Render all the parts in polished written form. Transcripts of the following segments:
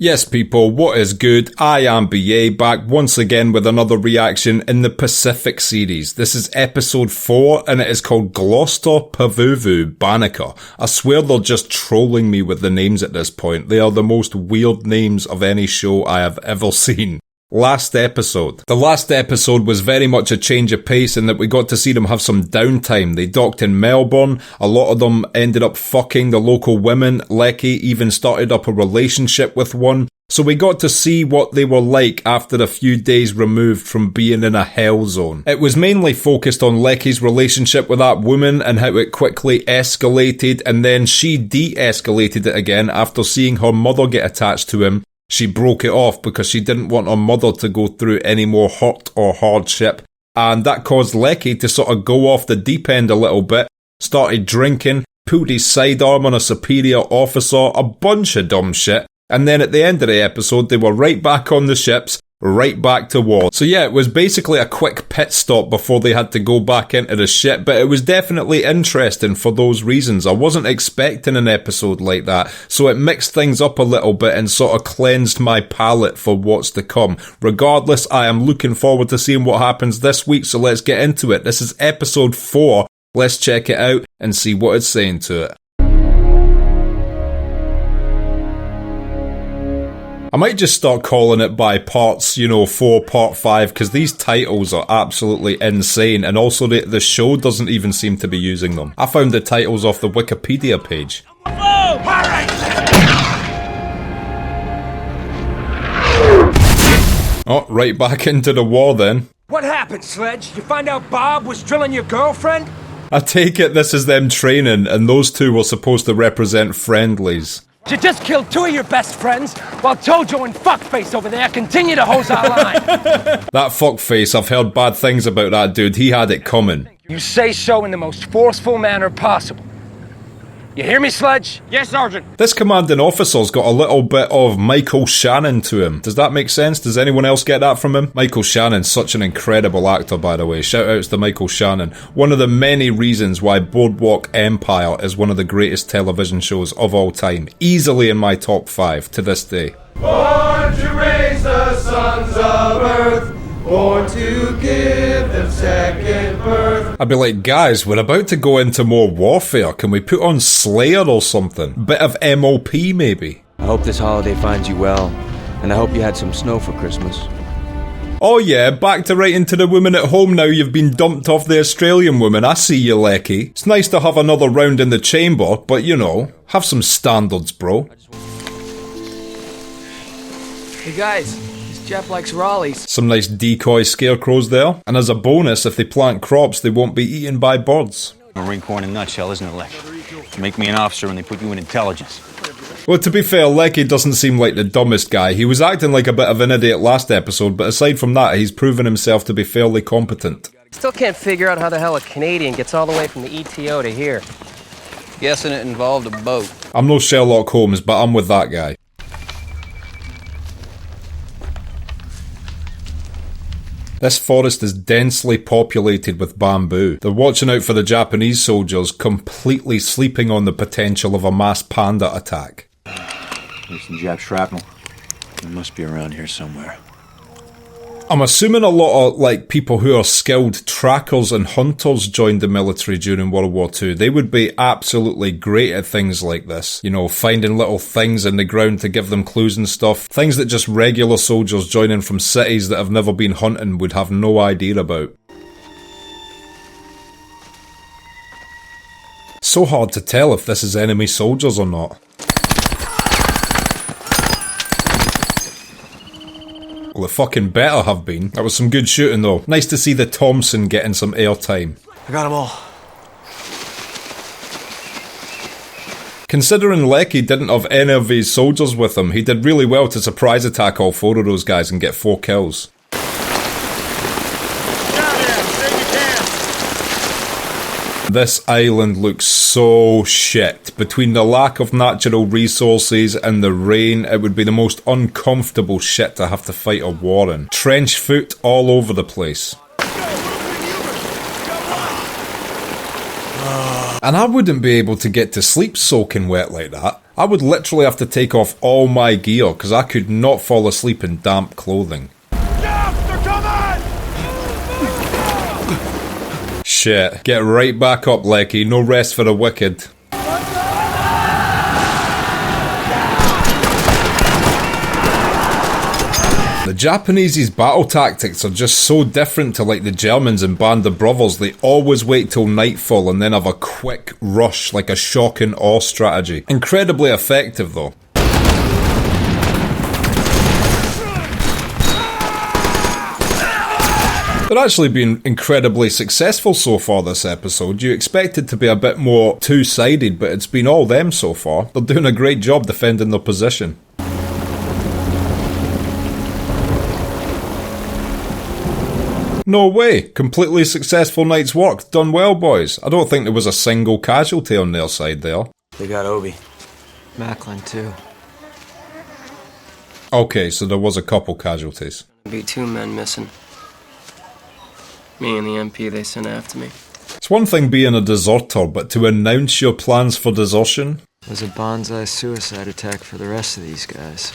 Yes people, what is good? I am BA, back once again with another reaction in the Pacific series. This is episode 4 and it is called Gloucester Pavuvu Banneker. I swear they're just trolling me with the names at this point. They are the most weird names of any show I have ever seen. Last episode. The last episode was very much a change of pace in that we got to see them have some downtime. They docked in Melbourne, a lot of them ended up fucking the local women, Leckie even started up a relationship with one, so we got to see what they were like after a few days removed from being in a hell zone. It was mainly focused on Leckie's relationship with that woman and how it quickly escalated, and then she de-escalated it again after seeing her mother get attached to him. She broke it off because she didn't want her mother to go through any more hurt or hardship, and that caused Leckie to sort of go off the deep end a little bit, started drinking, pulled his sidearm on a superior officer, a bunch of dumb shit, and then at the end of the episode they were right back on the ships, right back to war. So yeah, it was basically a quick pit stop before they had to go back into the ship, but it was definitely interesting for those reasons. I wasn't expecting an episode like that, so it mixed things up a little bit and sort of cleansed my palate for what's to come. Regardless, I am looking forward to seeing what happens this week, so let's get into it. This is episode 4. Let's check it out and see what it's saying to it. I might just start calling it by parts, 4, part 5, because these titles are absolutely insane, and also the show doesn't even seem to be using them. I found the titles off the Wikipedia page. Oh, right back into the war then. What happened, Sledge? You find out Bob was drilling your girlfriend? I take it this is them training, and those two were supposed to represent friendlies. You just killed 2 of your best friends, while Tojo and Fuckface over there continue to hose our line. That Fuckface, I've heard bad things about that dude. He had it coming. You say so in the most forceful manner possible. You hear me, Sledge? Yes, Sergeant. This commanding officer's got a little bit of Michael Shannon to him. Does that make sense? Does anyone else get that from him? Michael Shannon's such an incredible actor, by the way. Shout outs to Michael Shannon. One of the many reasons why Boardwalk Empire is one of the greatest television shows of all time. Easily in my top 5 to this day. Born to raise the sons of earth, born to give them second birth. I'd be like, guys, we're about to go into more warfare. Can we put on Slayer or something? Bit of MOP maybe. I hope this holiday finds you well, and I hope you had some snow for Christmas. Oh yeah, back to writing to the woman at home now you've been dumped off the Australian woman. I see you, Leckie. It's nice to have another round in the chamber, but have some standards, bro. Hey guys. Jeff likes Raleighs. Some nice decoy scarecrows there. And as a bonus, if they plant crops, they won't be eaten by birds. Marine Corps in a nutshell, isn't it, Leck? Make me an officer when they put you in intelligence. Well, to be fair, Leckie doesn't seem like the dumbest guy. He was acting like a bit of an idiot last episode, but aside from that, he's proven himself to be fairly competent. Still can't figure out how the hell a Canadian gets all the way from the ETO to here. Guessing it involved a boat. I'm no Sherlock Holmes, but I'm with that guy. This forest is densely populated with bamboo. They're watching out for the Japanese soldiers, completely sleeping on the potential of a mass panda attack. There's some Jap shrapnel. It must be around here somewhere. I'm assuming a lot of people who are skilled trackers and hunters joined the military during World War II. They would be absolutely great at things like this. Finding little things in the ground to give them clues and stuff. Things that just regular soldiers joining from cities that have never been hunting would have no idea about. So hard to tell if this is enemy soldiers or not. Well, it fucking better have been. That was some good shooting though. Nice to see the Thompson getting some airtime. I got them all. Considering Leckie didn't have any of his soldiers with him, he did really well to surprise attack all 4 of those guys and get 4 kills. This island looks so shit. Between the lack of natural resources and the rain, it would be the most uncomfortable shit to have to fight a war in. Trench foot all over the place. And I wouldn't be able to get to sleep soaking wet like that. I would literally have to take off all my gear because I could not fall asleep in damp clothing. They're coming! Shit. Get right back up, Leckie. No rest for the wicked. The Japanese's battle tactics are just so different to like the Germans in Band of Brothers. They always wait till nightfall and then have a quick rush, like a shock and awe strategy. Incredibly effective though. They're actually been incredibly successful so far this episode. You expect it to be a bit more two-sided, but it's been all them so far. They're doing a great job defending their position. No way! Completely successful night's work. Done well, boys. I don't think there was a single casualty on their side there. They got Obi. Macklin, too. Okay, so there was a couple casualties. Be 2 men missing. Me and the MP they sent after me. It's one thing being a deserter, but to announce your plans for desertion? It was a bonsai suicide attack for the rest of these guys.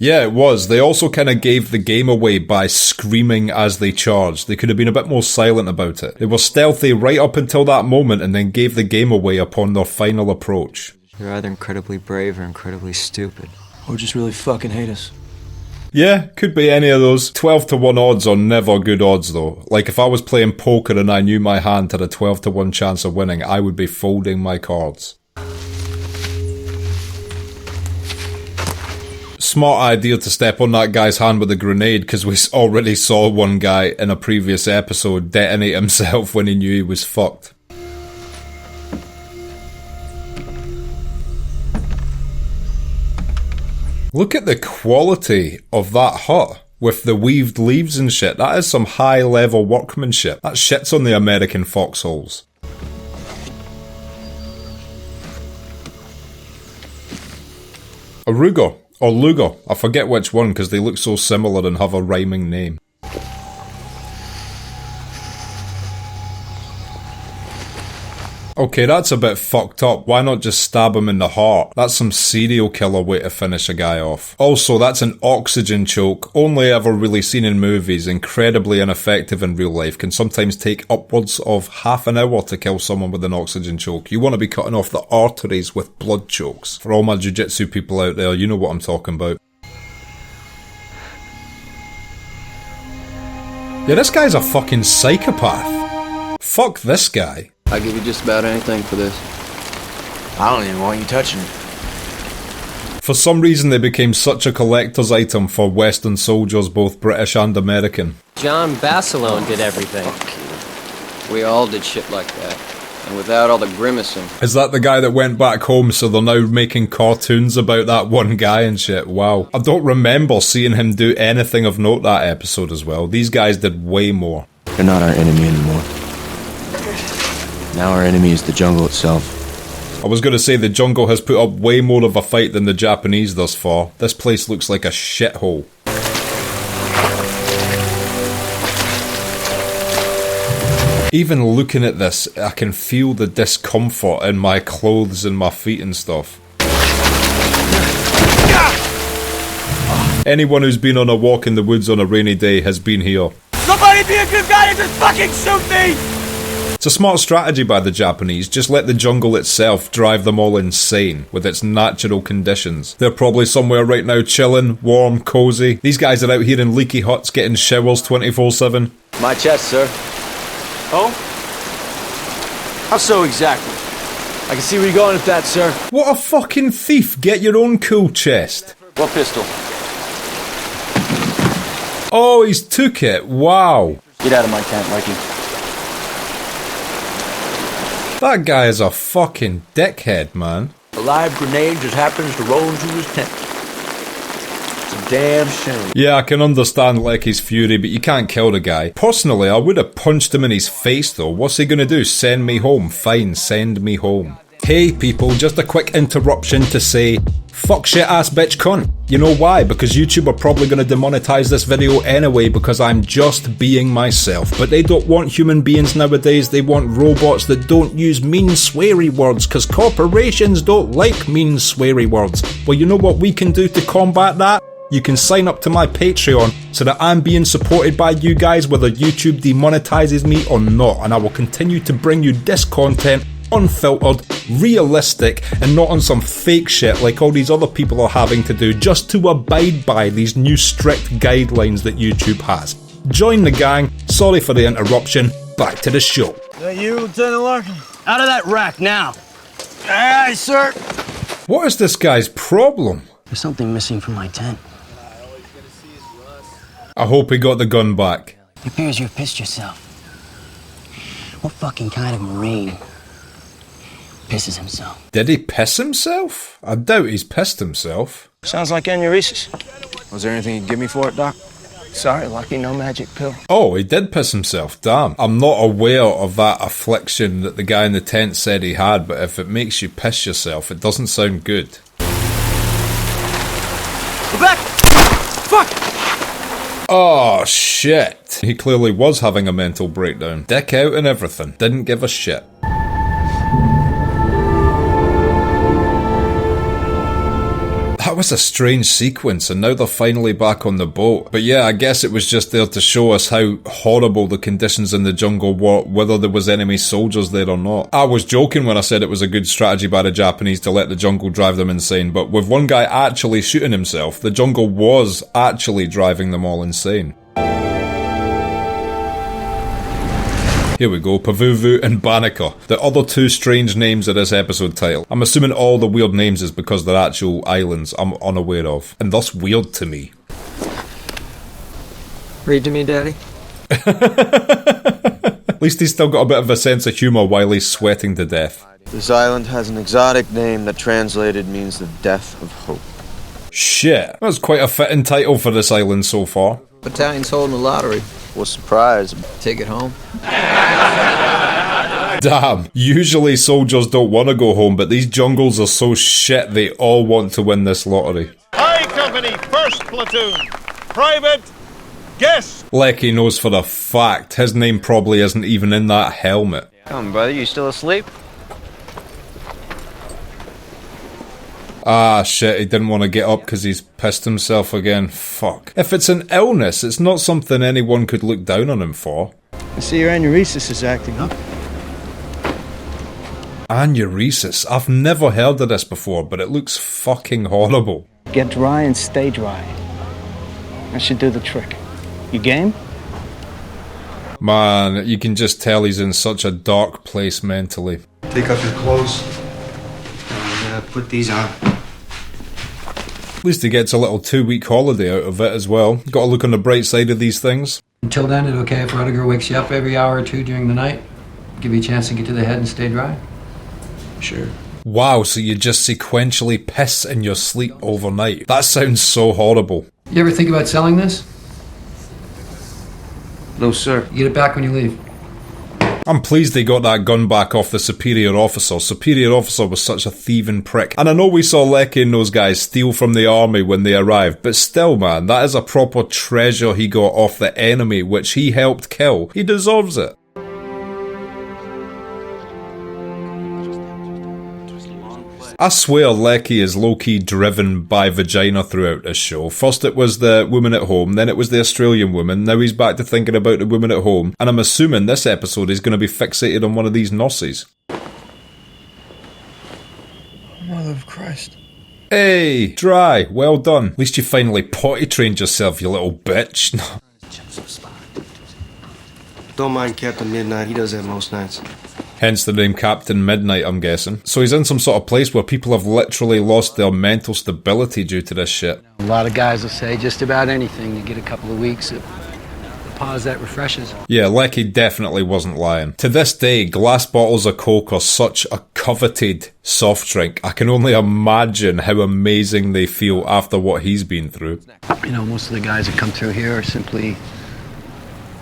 Yeah, it was. They also kind of gave the game away by screaming as they charged. They could have been a bit more silent about it. They were stealthy right up until that moment and then gave the game away upon their final approach. They're either incredibly brave or incredibly stupid. Or just really fucking hate us. Yeah, could be any of those. 12 to 1 odds are never good odds though. Like if I was playing poker and I knew my hand had a 12 to 1 chance of winning, I would be folding my cards. Smart idea to step on that guy's hand with a grenade because we already saw one guy in a previous episode detonate himself when he knew he was fucked. Look at the quality of that hut with the weaved leaves and shit. That is some high level workmanship. That shit's on the American foxholes. A Ruger. Or Luger, I forget which one because they look so similar and have a rhyming name. Okay, that's a bit fucked up. Why not just stab him in the heart? That's some serial killer way to finish a guy off. Also, that's an oxygen choke. Only ever really seen in movies. Incredibly ineffective in real life. Can sometimes take upwards of half an hour to kill someone with an oxygen choke. You want to be cutting off the arteries with blood chokes. For all my jiu-jitsu people out there, you know what I'm talking about. Yeah, this guy's a fucking psychopath. Fuck this guy. I'll give you just about anything for this. I don't even want you touching it. For some reason they became such a collector's item for Western soldiers, both British and American. John Basilone did everything. Fuck you. We all did shit like that. And without all the grimacing. Is that the guy that went back home so they're now making cartoons about that one guy and shit? Wow. I don't remember seeing him do anything of note that episode as well. These guys did way more. They're not our enemy anymore. Now our enemy is the jungle itself. I was going to say the jungle has put up way more of a fight than the Japanese thus far. This place looks like a shithole. Even looking at this, I can feel the discomfort in my clothes and my feet and stuff. Anyone who's been on a walk in the woods on a rainy day has been here. Somebody be a good guy and just fucking shoot me! It's a smart strategy by the Japanese. Just let the jungle itself drive them all insane with its natural conditions. They're probably somewhere right now chilling, warm, cozy. These guys are out here in leaky huts getting showers 24/7. My chest, sir. Oh? How so exactly? I can see where you're going with that, sir. What a fucking thief. Get your own cool chest. What pistol? Oh, he's took it. Wow. Get out of my tent, Leckie. That guy is a fucking dickhead, man. A live grenade just happens to roll into his tent. It's a damn shame. Yeah, I can understand Leckie's fury, but you can't kill the guy. Personally, I would have punched him in his face though. What's he gonna do? Send me home? Fine, send me home. Hey people, just a quick interruption to say, fuck shit ass bitch cunt. You know why? Because YouTube are probably going to demonetize this video anyway because I'm just being myself. But they don't want human beings nowadays, they want robots that don't use mean sweary words because corporations don't like mean sweary words. Well, you know what we can do to combat that? You can sign up to my Patreon so that I'm being supported by you guys whether YouTube demonetizes me or not, and I will continue to bring you this content unfiltered, realistic, and not on some fake shit like all these other people are having to do just to abide by these new strict guidelines that YouTube has. Join the gang. Sorry for the interruption. Back to the show. Is that you, Lieutenant Larkin? Out of that rack now. Aye, sir. What is this guy's problem? There's something missing from my tent. I hope he got the gun back. It appears you've pissed yourself. What fucking kind of Marine pisses himself? Did he piss himself? I doubt he's pissed himself. Sounds like aneurysис. Was there anything you'd give me for it, Doc? Sorry, Lucky, no magic pill. Oh, he did piss himself, damn. I'm not aware of that affliction that the guy in the tent said he had, but if it makes you piss yourself, it doesn't sound good. Go back! Fuck! Oh, shit. He clearly was having a mental breakdown. Dick out and everything. Didn't give a shit. That was a strange sequence, and now they're finally back on the boat. But yeah, I guess it was just there to show us how horrible the conditions in the jungle were, whether there was enemy soldiers there or not. I was joking when I said it was a good strategy by the Japanese to let the jungle drive them insane, but with one guy actually shooting himself, the jungle was actually driving them all insane. Here we go, Pavuvu and Banneker, the other two strange names of this episode title. I'm assuming all the weird names is because they're actual islands I'm unaware of, and thus weird to me. Read to me, Daddy. At least he's still got a bit of a sense of humour while he's sweating to death. This island has an exotic name that translated means the death of hope. Shit, that's quite a fitting title for this island so far. Battalion's holding the lottery. What's the prize? Take it home. Damn, usually soldiers don't want to go home, but these jungles are so shit they all want to win this lottery. High Company, 1st Platoon. Private, guess. Leckie knows for a fact his name probably isn't even in that helmet. Come, brother, you still asleep? Ah, shit, he didn't want to get up because he's pissed himself again. Fuck. If it's an illness, it's not something anyone could look down on him for. I see your aneurysис is acting up. Aneurysis. I've never heard of this before, but it looks fucking horrible. Get dry and stay dry. That should do the trick. You game? Man, you can just tell he's in such a dark place mentally. Take off your clothes and put these on. At least he gets a little 2-week holiday out of it as well. Got to look on the bright side of these things. Until then, it's okay if Rudiger wakes you up every hour or two during the night? Give you a chance to get to the head and stay dry? Sure. Wow, so you just sequentially piss in your sleep overnight. That sounds so horrible. You ever think about selling this? No, sir. You get it back when you leave. I'm pleased they got that gun back off the superior officer. Superior officer was such a thieving prick. And I know we saw Leckie and those guys steal from the army when they arrived, but still, man, that is a proper treasure he got off the enemy, which he helped kill. He deserves it. I swear Leckie is low-key driven by vagina throughout this show. First it was the woman at home, then it was the Australian woman, now he's back to thinking about the woman at home, and I'm assuming this episode is going to be fixated on one of these nurses. Mother of Christ. Hey, dry, well done. At least you finally potty trained yourself, you little bitch. Don't mind Captain Midnight, he does that most nights. Hence the name Captain Midnight, I'm guessing. So he's in some sort of place where people have literally lost their mental stability due to this shit. A lot of guys will say just about anything to get a couple of weeks of pause that refreshes. Yeah, Leckie definitely wasn't lying. To this day, glass bottles of Coke are such a coveted soft drink. I can only imagine how amazing they feel after what he's been through. You know, most of the guys that come through here are simply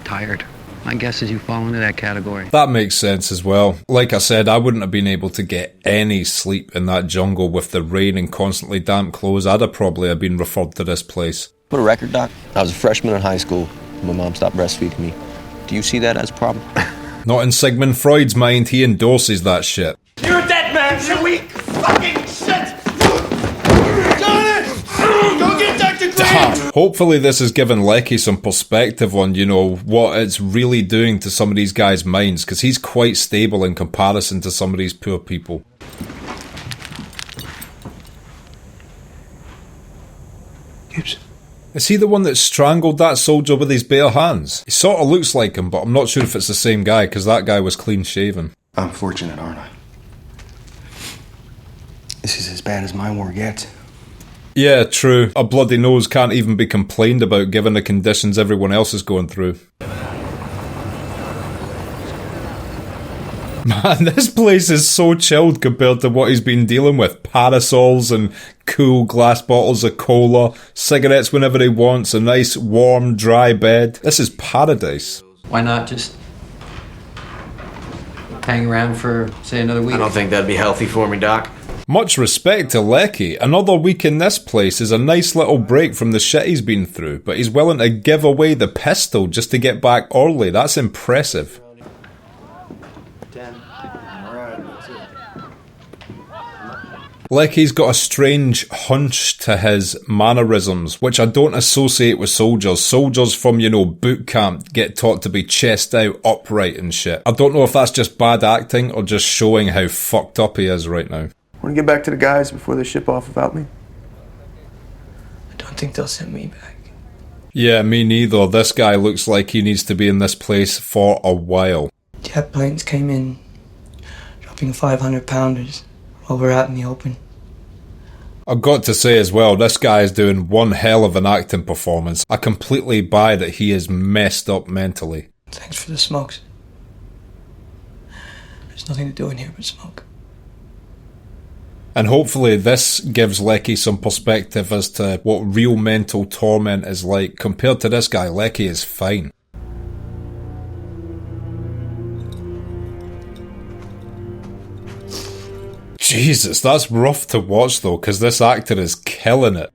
tired. My guess is you fall into that category. That makes sense as well. Like I said, I wouldn't have been able to get any sleep in that jungle with the rain and constantly damp clothes. I'd have probably have been referred to this place. Put a record, Doc. I was a freshman in high school. My mom stopped breastfeeding me. Do you see that as a problem? Not in Sigmund Freud's mind, he endorses that shit. You're a dead man, you weak fucking shit! Go get Dr. Green! Hopefully this has given Leckie some perspective on, what it's really doing to some of these guys' minds, because he's quite stable in comparison to some of these poor people. Gibbs. Is he the one that strangled that soldier with his bare hands? He sort of looks like him, but I'm not sure if it's the same guy, because that guy was clean shaven. I'm fortunate, aren't I? This is as bad as my war gets. Yeah, true. A bloody nose can't even be complained about given the conditions everyone else is going through. Man, this place is so chilled compared to what he's been dealing with. Parasols and cool glass bottles of cola, cigarettes whenever he wants, a nice warm dry bed. This is paradise. Why not just hang around for, say, another week? I don't think that'd be healthy for me, Doc. Much respect to Leckie. Another week in this place is a nice little break from the shit he's been through, but he's willing to give away the pistol just to get back early. That's impressive. Leckie's got a strange hunch to his mannerisms, which I don't associate with soldiers. Soldiers from, boot camp get taught to be chest out, upright and shit. I don't know if that's just bad acting or just showing how fucked up he is right now. Want to get back to the guys before they ship off without me? I don't think they'll send me back. Yeah, me neither. This guy looks like he needs to be in this place for a while. Jet planes came in, dropping 500-pounders while we're out in the open. I've got to say as well, this guy is doing one hell of an acting performance. I completely buy that he is messed up mentally. Thanks for the smokes. There's nothing to do in here but smoke. And hopefully this gives Leckie some perspective as to what real mental torment is like. Compared to this guy, Leckie is fine. Jesus, that's rough to watch though, because this actor is killing it.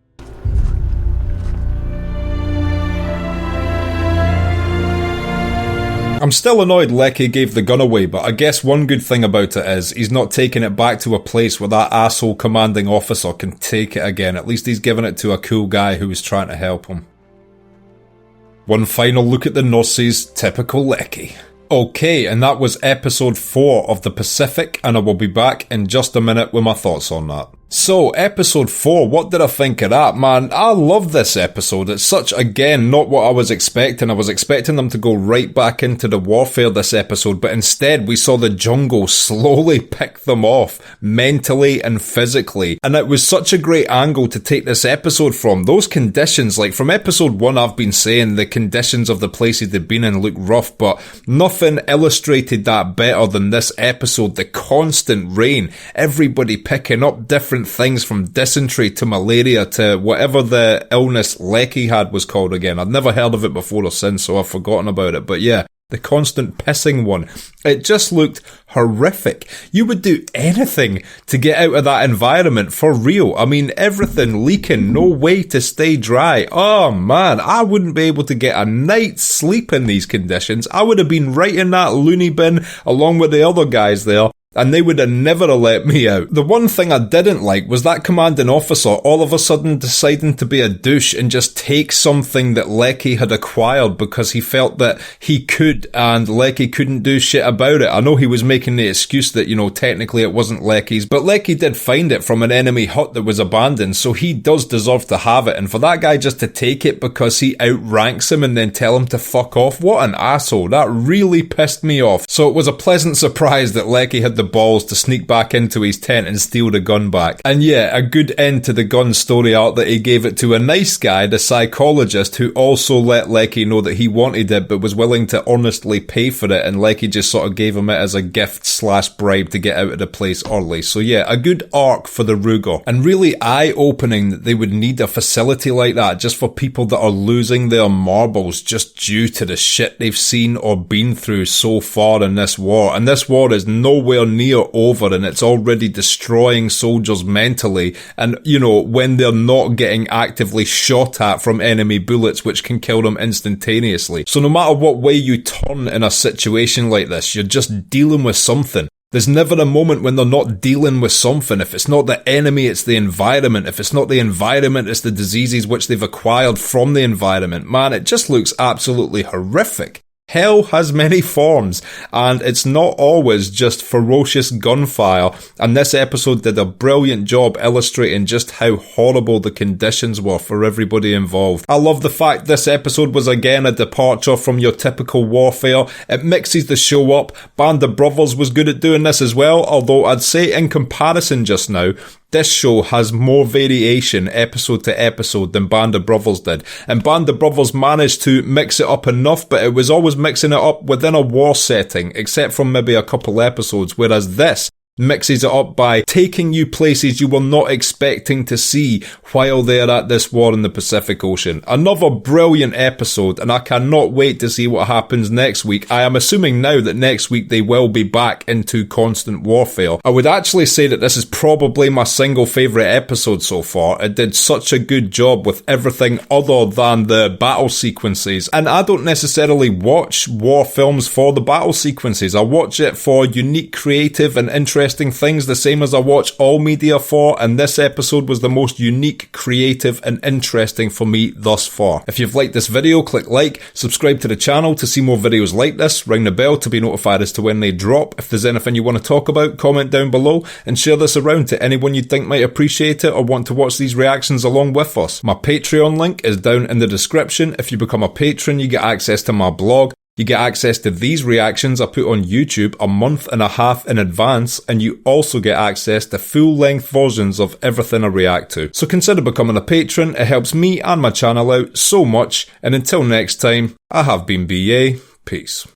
I'm still annoyed Leckie gave the gun away, but I guess one good thing about it is he's not taking it back to a place where that asshole commanding officer can take it again. At least he's given it to a cool guy who was trying to help him. One final look at the nurses, typical Leckie. Okay, and that was episode 4 of The Pacific, and I will be back in just a minute with my thoughts on that. So, episode 4, what did I think of that? Man, I love this episode. It's such, again, not what I was expecting. I was expecting them to go right back into the warfare this episode, but instead we saw the jungle slowly pick them off, mentally and physically. And it was such a great angle to take this episode from. Those conditions, like from episode 1 I've been saying the conditions of the places they've been in look rough, but nothing illustrated that better than this episode. The constant rain, everybody picking up different things from dysentery to malaria to whatever the illness Leckie had was called again. I'd never heard of it before or since, so I've forgotten about it. But yeah, the constant pissing one. It just looked horrific. You would do anything to get out of that environment, for real. I mean, everything leaking, no way to stay dry. Oh man, I wouldn't be able to get a night's sleep in these conditions. I would have been right in that loony bin along with the other guys there. And they would have never have let me out. The one thing I didn't like was that commanding officer all of a sudden deciding to be a douche and just take something that Leckie had acquired because he felt that he could and Leckie couldn't do shit about it. I know he was making the excuse that, technically it wasn't Leckie's, but Leckie did find it from an enemy hut that was abandoned, so he does deserve to have it. And for that guy just to take it because he outranks him and then tell him to fuck off, what an asshole. That really pissed me off. So it was a pleasant surprise that Leckie had the the balls to sneak back into his tent and steal the gun back. And yeah, a good end to the gun story arc that he gave it to a nice guy, the psychologist, who also let Leckie know that he wanted it but was willing to honestly pay for it, and Leckie just sort of gave him it as a gift / bribe to get out of the place early. So yeah, a good arc for the Ruger, and really eye-opening that they would need a facility like that just for people that are losing their marbles just due to the shit they've seen or been through so far in this war. And this war is nowhere near over, and it's already destroying soldiers mentally, and you know, when they're not getting actively shot at from enemy bullets which can kill them instantaneously. So no matter what way you turn in a situation like this, you're just dealing with something. There's never a moment when they're not dealing with something. If it's not the enemy, it's the environment. If it's not the environment, it's the diseases which they've acquired from the environment. Man, it just looks absolutely horrific. Hell has many forms, and it's not always just ferocious gunfire, and this episode did a brilliant job illustrating just how horrible the conditions were for everybody involved. I love the fact this episode was again a departure from your typical warfare. It mixes the show up. Band of Brothers was good at doing this as well, although I'd say in comparison just now, this show has more variation episode to episode than Band of Brothers did. And Band of Brothers managed to mix it up enough, but it was always mixing it up within a war setting, except for maybe a couple episodes, whereas this mixes it up by taking you places you were not expecting to see while they're at this war in the Pacific Ocean. Another brilliant episode, and I cannot wait to see what happens next week. I am assuming now that next week they will be back into constant warfare. I would actually say that this is probably my single favourite episode so far. It did such a good job with everything other than the battle sequences, and I don't necessarily watch war films for the battle sequences. I watch it for unique, creative and interesting things, the same as I watch all media for, and this episode was the most unique, creative and interesting for me thus far. If you've liked this video, click like, subscribe to the channel to see more videos like this, ring the bell to be notified as to when they drop. If there's anything you want to talk about, comment down below and share this around to anyone you think might appreciate it or want to watch these reactions along with us. My Patreon link is down in the description. If you become a patron, you get access to my blog. You get access to these reactions I put on YouTube a month and a half in advance, and you also get access to full-length versions of everything I react to. So consider becoming a patron, it helps me and my channel out so much, and until next time, I have been BA, peace.